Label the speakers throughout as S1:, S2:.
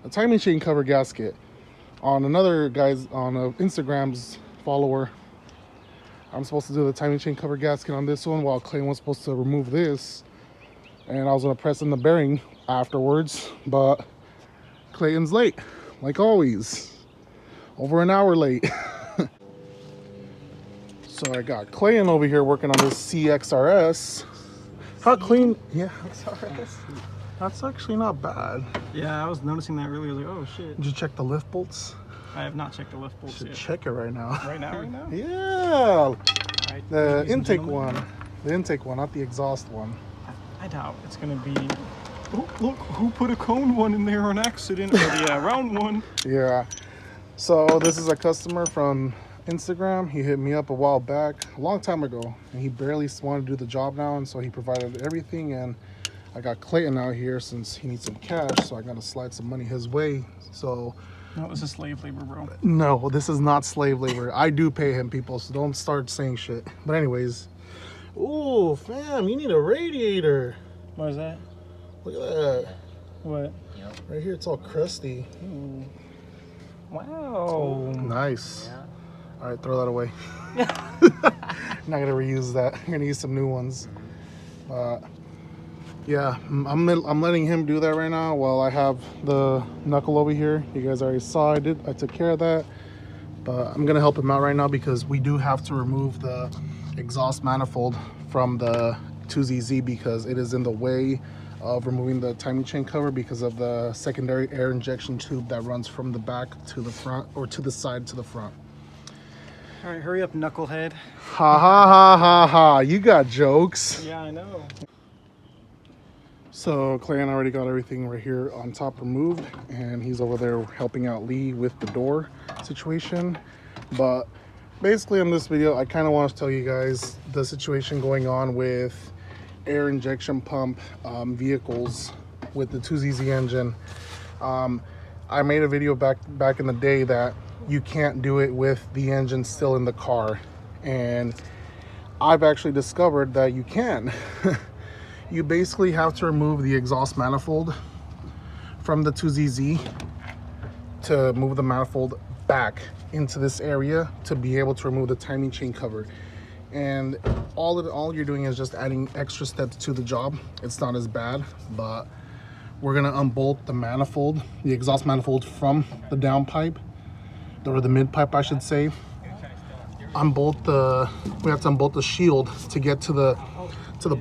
S1: a timing chain cover gasket on another guy's on Instagram's follower. I'm supposed to do the timing chain cover gasket on this one, while Clayton was supposed to remove this, and I was gonna press in the bearing afterwards, but Clayton's late, like always, over an hour late. So I got Clayton over here working on this CXRS. How clean? Yeah,
S2: XRS.
S1: that's actually not bad.
S2: Yeah, I was noticing that earlier. I was like, oh shit.
S1: Did you check the lift bolts?
S2: I have not checked the lift bolts yet.
S1: Check it right now.
S2: Right now?
S1: Yeah.
S2: Right,
S1: The intake one. The intake one, not the exhaust one.
S2: I doubt it's gonna be. Oh, look, who put a cone one in there on accident? Or the round one.
S1: Yeah. So this is a customer from Instagram. He hit me up a while back, a long time ago, and he barely wanted to do the job now, and so he provided everything. And I got Clayton out here since he needs some cash, so I gotta slide some money his way. So
S2: No, this is slave labor, bro.
S1: no, this is not slave labor. I do pay him, people, so don't start saying shit. But anyways, ooh, fam, you need a radiator.
S2: What is that?
S1: Look at that.
S2: What?
S1: Right here, it's all crusty.
S2: Ooh. Wow.
S1: Nice. Yeah. All right, throw that away. Not gonna reuse that. I'm gonna use some new ones. Yeah, I'm letting him do that right now while I have the knuckle over here. You guys already saw I took care of that. But I'm gonna help him out right now because we do have to remove the exhaust manifold from the 2ZZ because it is in the way of removing the timing chain cover because of the secondary air injection tube that runs from the back to the front, or to the side to the front.
S2: All right, hurry up, knucklehead.
S1: Ha ha ha ha ha, you got jokes.
S2: Yeah, I know.
S1: So Clayton already got everything right here on top removed, and he's over there helping out Lee with the door situation. But basically in this video, I kind of want to tell you guys the situation going on with air injection pump vehicles with the 2ZZ engine. I made a video back in the day that you can't do it with the engine still in the car, and I've actually discovered that you can. You basically have to remove the exhaust manifold from the 2ZZ to move the manifold back into this area to be able to remove the timing chain cover. And all you're doing is just adding extra steps to the job. It's not as bad, but we're gonna unbolt the manifold, the exhaust manifold from the downpipe, or the mid pipe, I should say. We have to unbolt the shield to get to the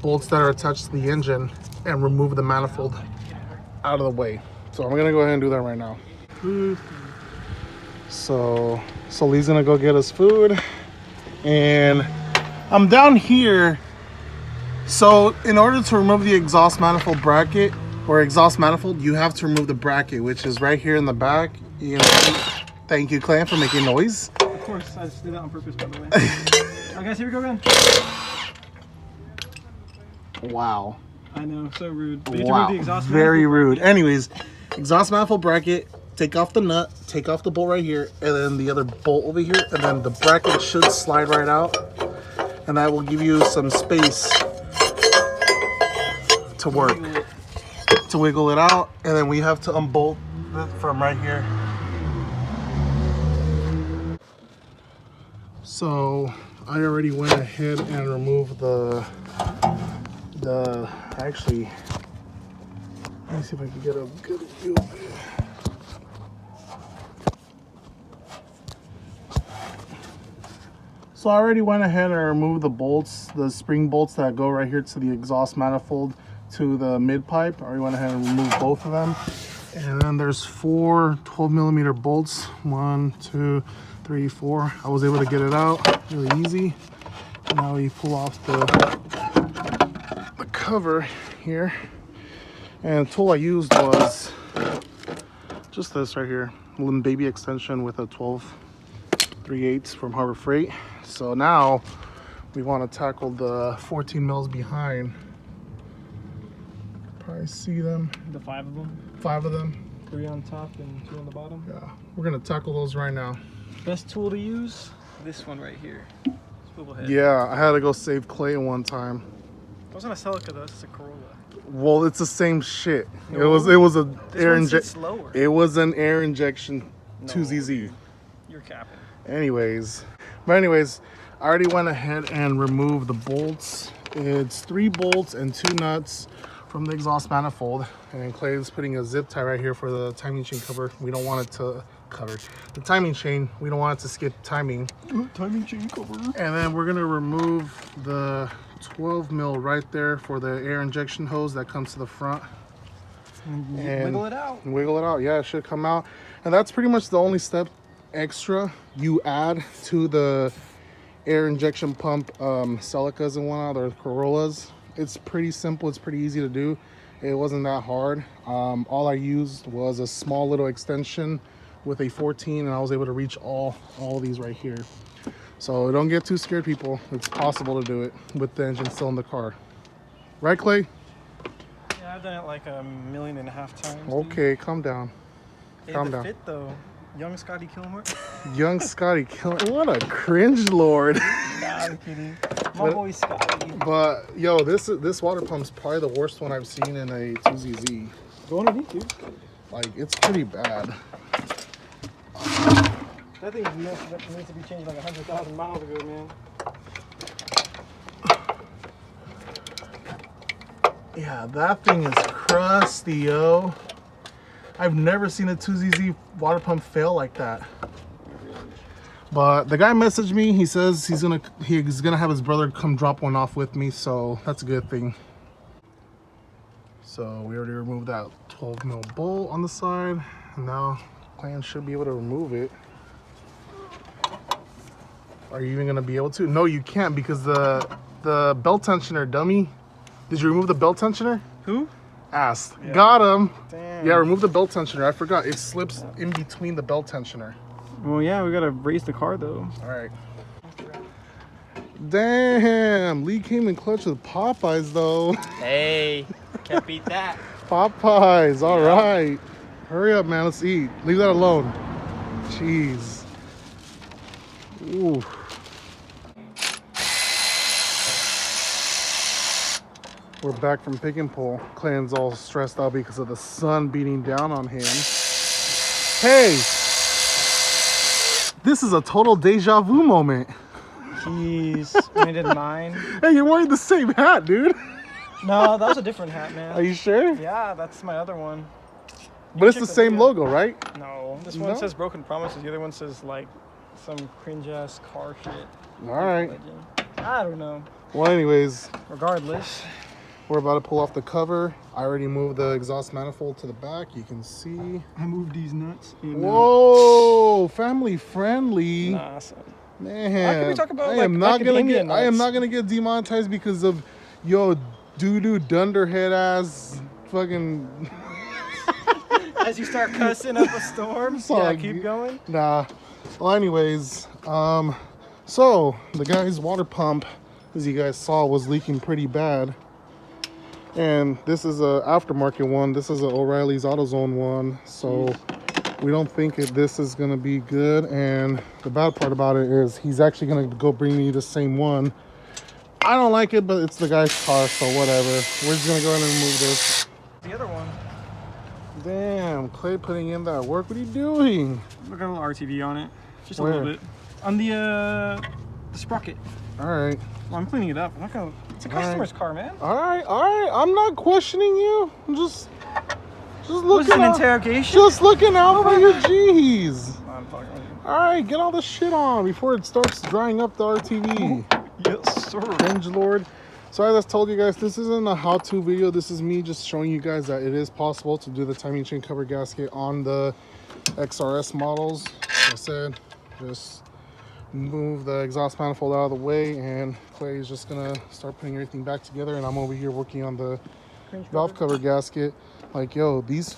S1: bolts that are attached to the engine and remove the manifold out of the way. So I'm gonna go ahead and do that right now. So Lee's gonna go get us food, and I'm down here. So in order to remove the exhaust manifold bracket or exhaust manifold, you have to remove the bracket, which is right here in the back. You know, thank you, Clan, for making noise.
S2: Of course, I just did that on purpose, by the way. Alright guys, here we go again.
S1: Wow.
S2: I know, so rude. But you have to
S1: Wow,
S2: remove the exhaust
S1: very
S2: manifold.
S1: rude. Anyways, exhaust manifold bracket, take off the nut, take off the bolt right here, and then the other bolt over here, and then the bracket should slide right out, and that will give you some space to work, to wiggle it out. And then we have to unbolt it from right here. So I already went ahead and removed actually, let me see if I can get a good view. So I already went ahead and removed the bolts, the spring bolts that go right here to the exhaust manifold to the mid pipe. I already went ahead and removed both of them. And then there's 4 12mm bolts. 1, 2, 3, 4. I was able to get it out really easy. Now we pull off the cover here, and the tool I used was just this right here, a little baby extension with a 12/3/8 from Harbor Freight. So now we want to tackle the 14 mils behind. Probably see them.
S2: The 5 of them?
S1: 5 of them.
S2: 3 on top and 2 on the bottom?
S1: Yeah, we're gonna tackle those right now.
S2: Best tool to use? This one right here. Swivel head.
S1: Yeah, I had to go save Clayton one time.
S2: I was gonna sell it because it's a Corolla.
S1: Well, it's the same shit.
S2: No.
S1: It was a
S2: This
S1: air
S2: one sits
S1: injection.
S2: slower.
S1: It was an air injection
S2: No,
S1: 2ZZ.
S2: You're capping.
S1: Anyways, I already went ahead and removed the bolts. It's 3 bolts and 2 nuts from the exhaust manifold, and Clay's putting a zip tie right here for the timing chain cover. We don't want it to cover the timing chain. We don't want it to skip timing.
S2: Timing chain cover.
S1: And then we're gonna remove the 12 mil right there for the air injection hose that comes to the front. And
S2: wiggle it out.
S1: Wiggle it out. Yeah, it should come out. And that's pretty much the only step extra you add to the air injection pump Celicas and whatnot, or Corollas. It's pretty simple. It's pretty easy to do. It wasn't that hard. All I used was a small little extension with a 14, and I was able to reach all these right here. So don't get too scared, people. It's possible to do it with the engine still in the car. Right, Clay?
S2: Yeah, I've done it like 1.5 million times.
S1: Okay, calm down.
S2: Hey,
S1: Calm
S2: the
S1: down.
S2: fit though. Young Scotty Kilmore.
S1: Young Scotty killing. What a cringe lord.
S2: Nah, I'm kidding. My boy Scotty.
S1: But yo, this water pump's probably the worst one I've seen in a 2ZZ.
S2: Go underneath, dude.
S1: Like, it's pretty bad.
S2: That thing needs to be changed like 100,000 miles ago, man.
S1: Yeah, that thing is crusty, yo. I've never seen a 2ZZ water pump fail like that. But the guy messaged me. He says he's gonna have his brother come drop one off with me, so that's a good thing. So we already removed that 12 mil bolt on the side, and now Clan should be able to remove it. Are you even gonna be able to? No, you can't, because the belt tensioner, dummy. Did you remove the belt tensioner?
S2: Who?
S1: Asked.
S2: Yeah.
S1: Got him.
S2: Damn.
S1: Yeah, remove the belt tensioner. I forgot. It slips in between the belt tensioner.
S2: Well, yeah, we gotta raise the car though.
S1: All right. Damn, Lee came in clutch with Popeyes though.
S2: Hey, can't beat that.
S1: Popeyes, all right. Hurry up, man. Let's eat. Leave that alone. Jeez. Ooh. We're back from pick and pull. Clan's all stressed out because of the sun beating down on him. Hey! This is a total deja vu moment.
S2: Jeez, I did mine.
S1: Hey, you're wearing the same hat, dude.
S2: No, that was a different hat, man.
S1: Are you sure?
S2: Yeah, that's my other one.
S1: But it's
S2: check
S1: the
S2: the
S1: same
S2: video.
S1: logo, right?
S2: No, this one
S1: No?
S2: says Broken Promises. The other one says like some cringe ass car shit.
S1: All right.
S2: Legend. I don't know.
S1: Well, anyways,
S2: Regardless.
S1: we're about to pull off the cover. I already moved the exhaust manifold to the back. You can see.
S2: I moved these nuts. In,
S1: Whoa, family friendly.
S2: Nah, son.
S1: Man,
S2: How can we talk about,
S1: I
S2: like,
S1: am not gonna
S2: macadamia
S1: get. I am
S2: nuts?
S1: not gonna get demonetized because of yo doo-doo dunderhead ass fucking.
S2: As you start cussing up a storm,
S1: Sorry.
S2: yeah, keep going.
S1: Nah. Well, anyways, so the guy's water pump, as you guys saw, was leaking pretty bad. And this is a aftermarket one. This is an O'Reilly's AutoZone one. So we don't think this is gonna be good. And the bad part about it is he's actually gonna go bring me the same one. I don't like it, but it's the guy's car, so whatever. We're just gonna go ahead and remove this.
S2: The other one.
S1: Damn, Clay putting in that work. What are you doing?
S2: Look at a little RTV on it. Just
S1: Where?
S2: a little bit. On the sprocket.
S1: All right.
S2: Well, I'm cleaning it up. I'm not gonna. It's a
S1: All right.
S2: customer's car, man.
S1: All right. I'm not questioning you. I'm just
S2: Was
S1: looking
S2: this an
S1: out.
S2: interrogation?
S1: Just looking out for your G's.
S2: I'm talking with you.
S1: All right, get all the shit on before it starts drying up the RTV.
S2: Yes, sir.
S1: Cringe Lord. So as I told you guys, this isn't a how-to video. This is me just showing you guys that it is possible to do the timing chain cover gasket on the XRS models. Like I said, just move the exhaust manifold out of the way, and Clay is just gonna start putting everything back together, and I'm over here working on the valve cover gasket. Like, yo, these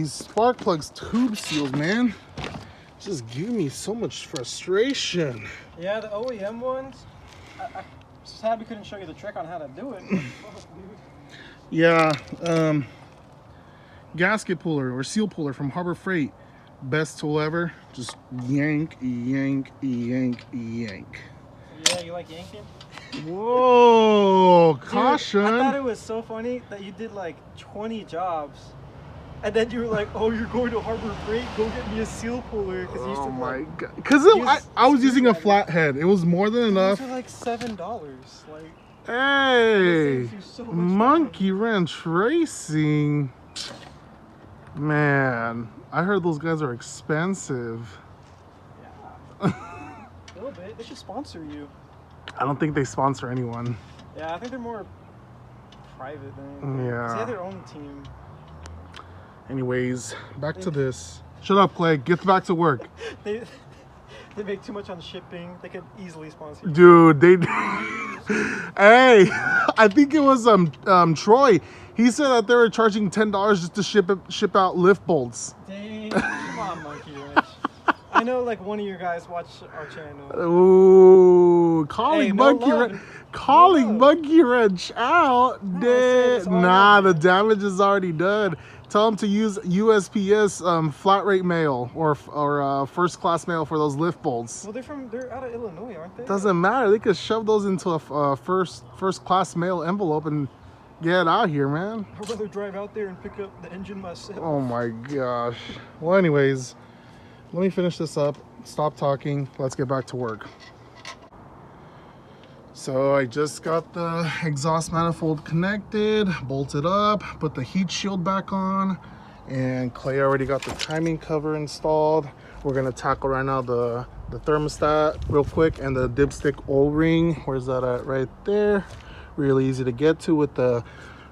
S1: spark plugs tube seals, man, just give me so much frustration.
S2: Yeah, the OEM ones. I sad we couldn't show you the trick on how to do it.
S1: Yeah, gasket puller or seal puller from Harbor Freight, best tool ever. Just yank, yank, yank, yank.
S2: Yeah, you like yanking?
S1: Whoa,
S2: Dude,
S1: caution.
S2: I thought it was so funny that you did like 20 jobs. And then you were like, oh, you're going to Harbor Freight? Go get me a seal puller. Because
S1: Oh my god. Because I was using a flathead. It was more than enough.
S2: Those are like $7. Like,
S1: Hey,
S2: saves you so much
S1: monkey wrench racing. Man, I heard those guys are expensive.
S2: yeah. A little bit. They should sponsor you.
S1: I don't think they sponsor anyone.
S2: Yeah, I think they're more private than
S1: Yeah.
S2: They have their own team.
S1: Anyways, back to this. Shut up, Clay. Get back to work.
S2: They make too much on shipping. They could easily sponsor you.
S1: Dude, they hey, I think it was Troy. He said that they were charging $10 just to ship out lift bolts.
S2: Dang, come on, Monkey Wrench. I know like one of your guys watch our channel.
S1: Ooh, calling
S2: Hey, no
S1: monkey
S2: love.
S1: wrench, calling
S2: No love.
S1: monkey wrench out.
S2: No, I said it's all
S1: Nah,
S2: right.
S1: the damage is already done. Tell them to use USPS flat rate mail or first class mail for those lift bolts.
S2: Well, they're out of Illinois, aren't they?
S1: Doesn't matter. They could shove those into a first class mail envelope and get out here, man.
S2: I'd rather drive out there and pick up the engine myself.
S1: Oh my gosh. Well, anyways, let me finish this up. Stop talking. Let's get back to work. So I just got the exhaust manifold connected, bolted up, put the heat shield back on, and Clay already got the timing cover installed. We're gonna tackle right now the thermostat real quick and the dipstick O-ring. Where's that at? Right there. Really easy to get to with the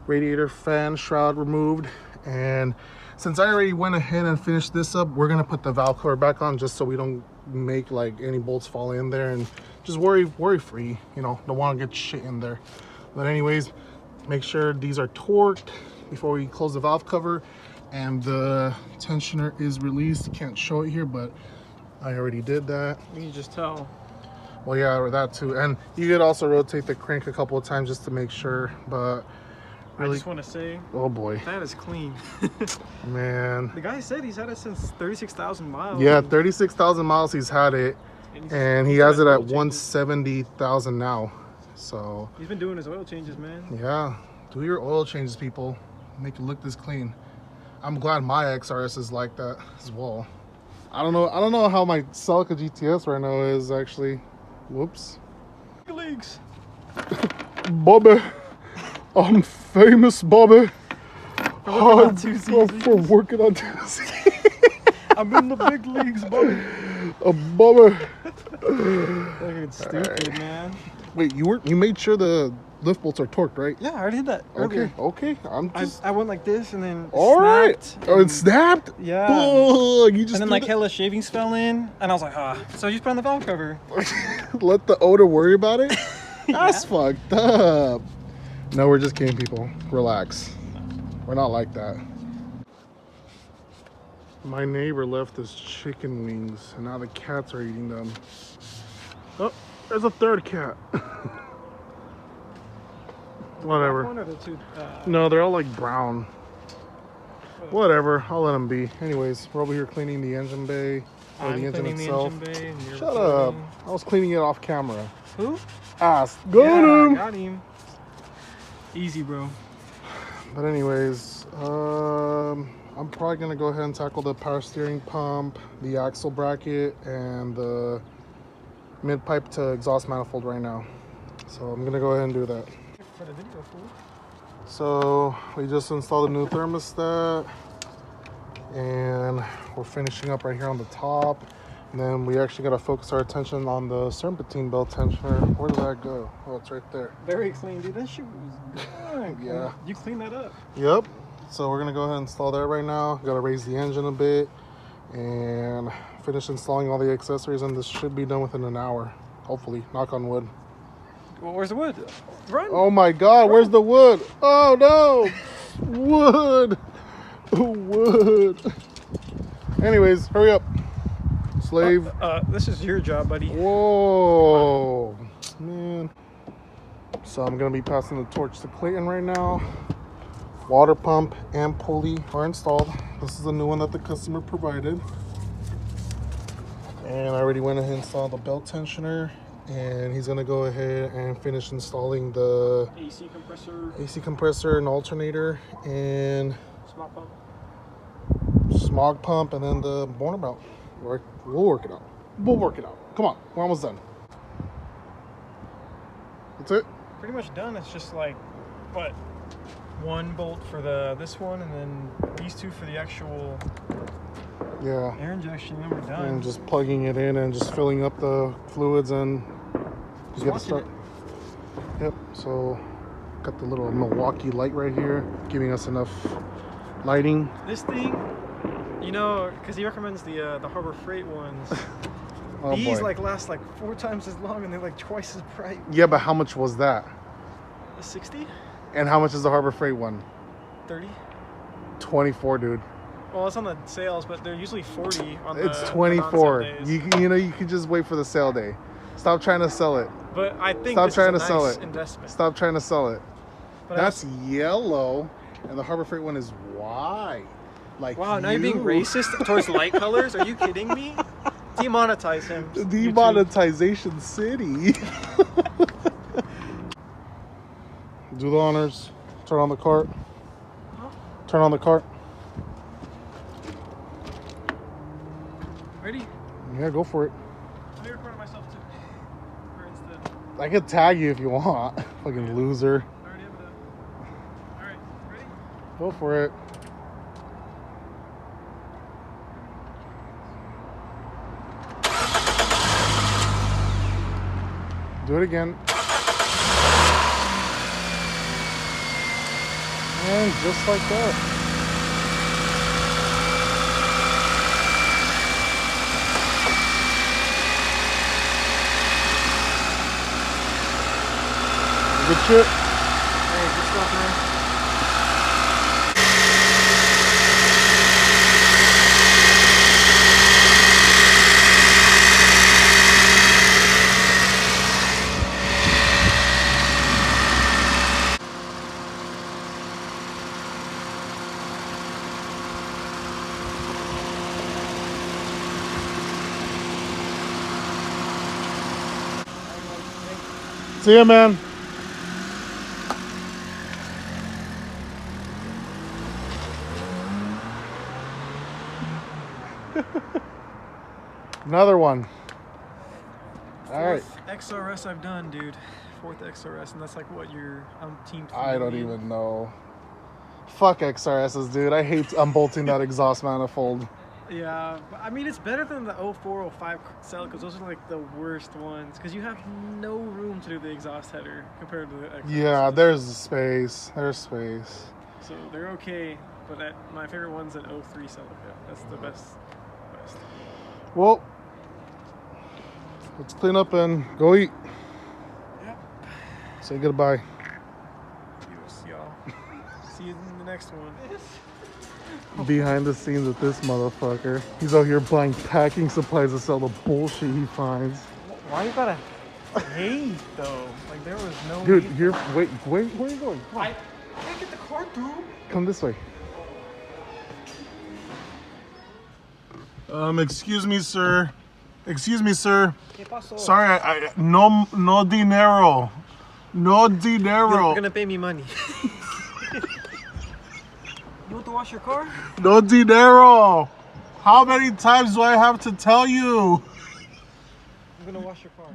S1: radiator fan shroud removed. And since I already went ahead and finished this up, we're gonna put the valve cover back on just so we don't make like any bolts fall in there and just worry free, you know, don't want to get shit in there. But anyways, make sure these are torqued before we close the valve cover, and the tensioner is released. Can't show it here, but I already did that.
S2: You can just tell.
S1: Well, yeah, that too. And you could also rotate the crank a couple of times just to make sure, but really,
S2: I just want to say,
S1: oh boy,
S2: that is clean.
S1: man.
S2: The guy said he's had it since 36,000 miles.
S1: Yeah, 36,000 miles he's had it, and he has it at 170,000 now. So
S2: he's been doing his oil changes, man.
S1: yeah, do your oil changes, people. Make it look this clean. I'm glad my XRS is like that as well. I don't know how my Celica GTS right now is actually. Whoops.
S2: Leagues.
S1: Bobby, I'm famous, Bobby. For working on 2Z.
S2: I'm in the big leagues, buddy.
S1: Bobby.
S2: Looking stupid, man.
S1: Wait, you made sure the lift bolts are torqued, right?
S2: Yeah, I already did that earlier.
S1: Okay.
S2: I went like this and then
S1: all right.
S2: snapped.
S1: Oh, it snapped.
S2: Yeah.
S1: Oh, you just
S2: And then like hella shavings fell in, and I was like, So you just put on the valve cover.
S1: let the odor worry about it. That's fucked up. No, we're just kidding, people. Relax. We're not like that. My neighbor left us chicken wings, and now the cats are eating them. Oh, there's a third cat. Whatever.
S2: One or the two,
S1: No, they're all like brown. Whatever, I'll let them be. Anyways, we're over here cleaning the engine bay, or the engine itself. Shut up. I was cleaning it off camera.
S2: Who?
S1: Got him.
S2: Got him. Easy, bro.
S1: But anyways, I'm probably gonna go ahead and tackle the power steering pump, the axle bracket, and the mid pipe to exhaust manifold right now. So I'm gonna go ahead and do that.
S2: For the video, fool.
S1: So we just installed a new thermostat, and we're finishing up right here on the top. And then we actually got to focus our attention on the serpentine belt tensioner. Where did that go? Oh, it's right there.
S2: Very clean, dude. That shit was good.
S1: Yeah.
S2: You cleaned that up.
S1: Yep. So we're gonna go ahead and install that right now. Got to raise the engine a bit and finish installing all the accessories, and this should be done within an hour, hopefully. Knock on wood.
S2: Well, where's the wood? Run.
S1: Oh my God! Where's the wood? Oh no! Wood. Wood. Anyways, hurry up, slave.
S2: This is your job, buddy.
S1: Whoa, man. So I'm gonna be passing the torch to Clayton right now. Water pump and pulley are installed. This is a new one that the customer provided. And I already went ahead and installed the belt tensioner and he's gonna go ahead and finish installing the AC compressor and alternator and smog pump and then the border belt. We'll work it out. We'll work it out. Come on, we're almost done. That's it.
S2: Pretty much done. It's just like, what, one bolt for this one, and then these two for the actual air injection. Then we're done.
S1: And just plugging it in and just filling up the fluids and
S2: just
S1: get the start. Yep. So got the little Milwaukee light right here, giving us enough lighting.
S2: This thing, you know, because he recommends the Harbor Freight ones.
S1: Oh,
S2: these
S1: boy.
S2: like last like 4 times as long, and they're like twice as bright.
S1: Yeah, but how much was that?
S2: 60?
S1: And how much is the Harbor Freight one?
S2: 30.
S1: 24, dude.
S2: Well, it's on the sales, but they're usually 40 on the
S1: It's 24.
S2: days.
S1: You know, you can just wait for the sale day. Stop trying to sell it.
S2: But I think
S1: Stop
S2: this
S1: trying
S2: is
S1: to
S2: a
S1: sell
S2: nice
S1: it.
S2: investment.
S1: Stop trying to sell it.
S2: But
S1: That's yellow, and the Harbor Freight one is white. Like,
S2: wow, now you're being racist towards light colors? Are you kidding me? Demonetize him.
S1: Demonetization City. Do the honors. Turn on the cart.
S2: Huh?
S1: Turn on the cart.
S2: Ready?
S1: Yeah, go for it.
S2: Let me record myself too. For instance.
S1: I could tag you if you want. Fucking loser.
S2: I already have it. Alright, ready?
S1: Go for it. Do it again. And just like that. Good shit.
S2: Hey, good stuff, man.
S1: See ya, man. Another one. All right.
S2: Fourth XRS I've done, dude. 4th XRS, and that's like what your team.
S1: I don't even know. Fuck XRSs, dude. I hate unbolting that exhaust manifold.
S2: Yeah, but I mean, it's better than the 04, 05 cell, because those are like the worst ones, because you have no room to do the exhaust header compared to the XRS.
S1: Yeah, there's space. There's space.
S2: So they're okay, but my favorite one's an 03 cell. That's the best.
S1: Well, let's clean up and go eat.
S2: Yep.
S1: Say goodbye.
S2: Adios, y'all. See you in the next one.
S1: Behind the scenes with this motherfucker. He's out here buying packing supplies to sell the bullshit he finds.
S2: Why you gotta hate though? Like there was no.
S1: Dude, here, wait, where are you going? Come on.
S2: I can't get the car through.
S1: Come this way. Excuse me, sir. Excuse me, sir.
S2: ¿Qué pasó?
S1: Sorry, I no dinero. No dinero.
S2: You're gonna pay me money. You want to wash your car?
S1: No dinero. How many times do I have to tell you?
S2: I'm gonna wash your car.